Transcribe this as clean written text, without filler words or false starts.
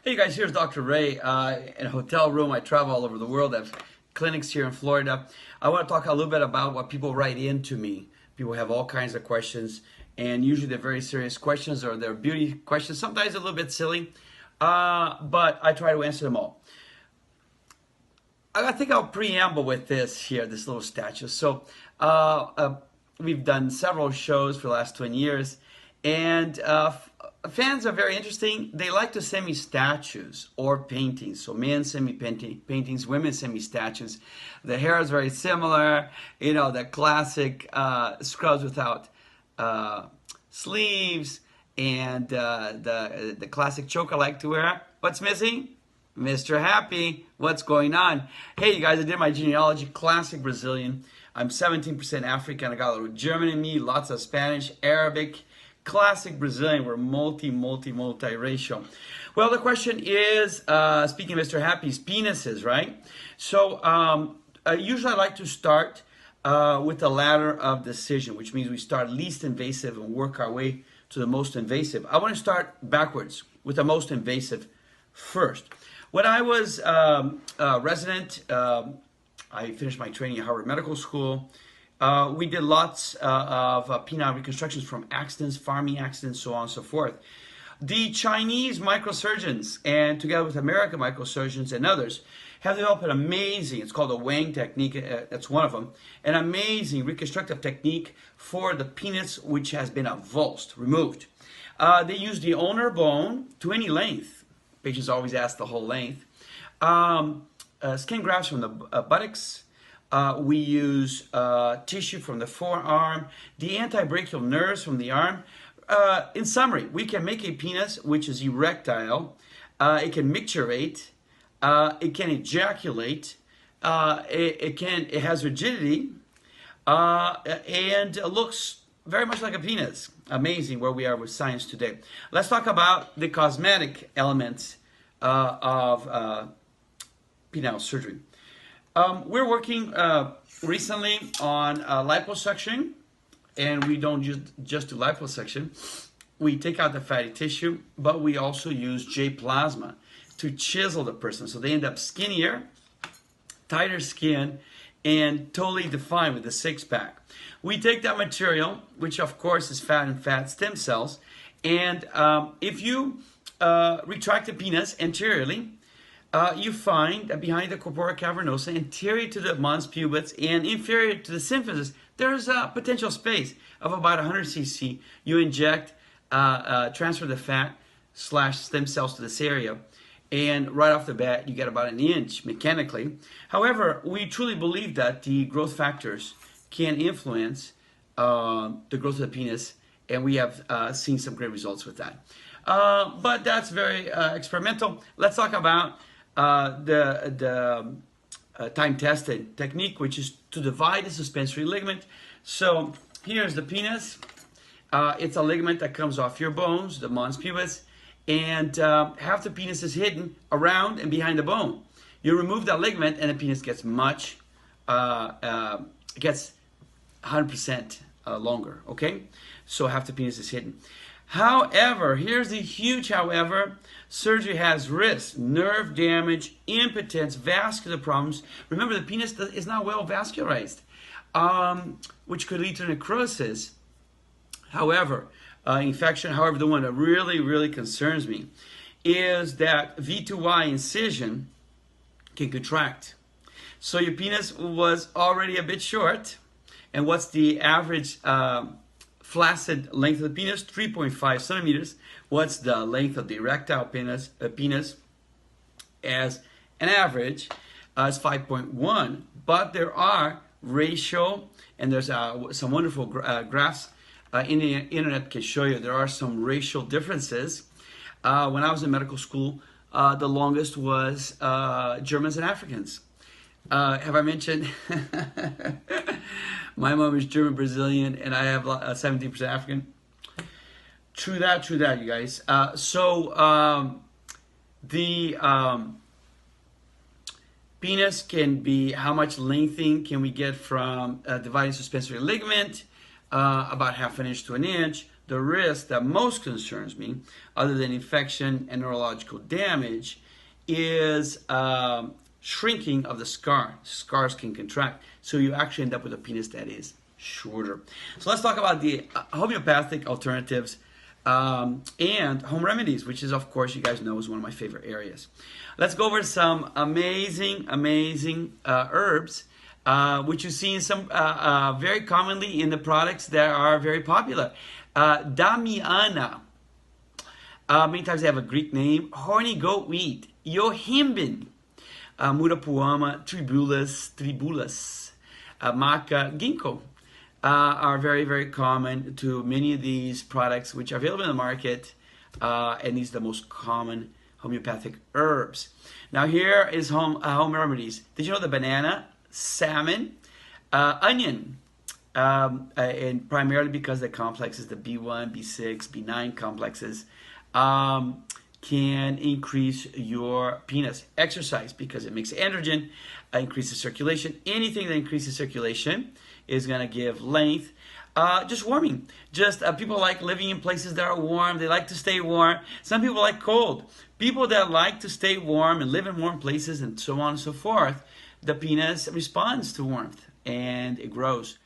Hey guys, here's Dr. Ray in a hotel room. I travel all over the world. I have clinics here in Florida. I want to talk a little bit about what people write into me. People have all kinds of questions, and usually they're very serious questions or they're beauty questions. Sometimes a little bit silly, but I try to answer them all. I think I'll preamble with this here, this little statue. So we've done several shows for the last 20 years, and fans are very interesting. They like to send me statues or paintings. So men send me paintings, women send me statues. The hair is very similar. You know, the classic scrubs without sleeves, and the classic choke I like to wear. What's missing? Mr. Happy. What's going on? Hey, you guys, I did my genealogy, classic Brazilian. I'm 17% African. I got a little German in me, lots of Spanish, Arabic. Classic Brazilian. We're multi-racial. Well, the question is, speaking of Mr. Happy's penises, right? So usually I like to start with the ladder of decision, which means we start least invasive and work our way to the most invasive. I want to start backwards with the most invasive first. When I was a resident, I finished my training at Harvard Medical School. We did lots of penile reconstructions from accidents, farming accidents, so on and so forth. The Chinese microsurgeons, and together with American microsurgeons and others, have developed an amazing, it's called the Wang technique, that's one of them, an amazing reconstructive technique for the penis which has been avulsed, removed. They use the ulnar bone to any length. Patients always ask the whole length. Skin grafts from the buttocks. We use tissue from the forearm, the antibrachial nerves from the arm. In summary, we can make a penis which is erectile. It can micturate. It can ejaculate. It has rigidity, and looks very much like a penis. Amazing where we are with science today. Let's talk about the cosmetic elements of penile surgery. We're working recently on liposuction, and we don't just do liposuction. We take out the fatty tissue, but we also use J-plasma to chisel the person, so they end up skinnier, tighter skin, and totally defined with a six-pack. We take that material, which of course is fat and fat stem cells, and if you retract the penis anteriorly, you find that behind the corpora cavernosa, anterior to the mons pubis and inferior to the symphysis, there's a potential space of about 100 cc. You inject, transfer the fat / stem cells to this area, and right off the bat, you get about an inch mechanically. However, we truly believe that the growth factors can influence the growth of the penis, and we have seen some great results with that. But that's very experimental. Let's talk about the time-tested technique, which is to divide the suspensory ligament. So here's the penis. It's a ligament that comes off your bones, the mons pubis, and half the penis is hidden around and behind the bone. You remove that ligament, and the penis gets gets 100% longer. Okay, so half the penis is hidden. However, here's the huge however, surgery has risks, nerve damage, impotence, vascular problems. Remember, the penis is not well vascularized, which could lead to necrosis. However, infection. However, the one that really concerns me is that V2Y incision can contract. So your penis was already a bit short, and what's the average flaccid length of the penis? 3.5 centimeters. What's the length of the erectile penis? As an average is 5.1. But there are racial, and there's some wonderful graphs in the internet can show you there are some racial differences. When I was in medical school, the longest was Germans and Africans. Have I mentioned? My mom is German Brazilian, and I have 17% African. True that, you guys. The penis can be, how much lengthening can we get from dividing suspensory ligament? About half an inch to an inch. the risk that most concerns me, other than infection and neurological damage, is shrinking of the scar. Scars can contract, so you actually end up with a penis that is shorter. So let's talk about the homeopathic alternatives and home remedies, which is, of course, you guys know, is one of my favorite areas. Let's go over some amazing herbs, which you see in some very commonly in the products that are very popular. Damiana. Many times they have a Greek name. Horny goat wheat. Yohimbin. Murapuama. Tribulus. Maca. Ginkgo. Are very common to many of these products which are available in the market, and these are the most common homeopathic herbs. Now here is home remedies. Did you know the banana, salmon, onion, and primarily because the complexes, the B1, B6, B9 complexes, can increase your penis. Exercise, because it makes androgen, increases circulation. Anything that increases circulation is going to give length. Just warming. Just people like living in places that are warm. They like to stay warm. Some people like cold. People that like to stay warm and live in warm places and so on and so forth, the penis responds to warmth and it grows.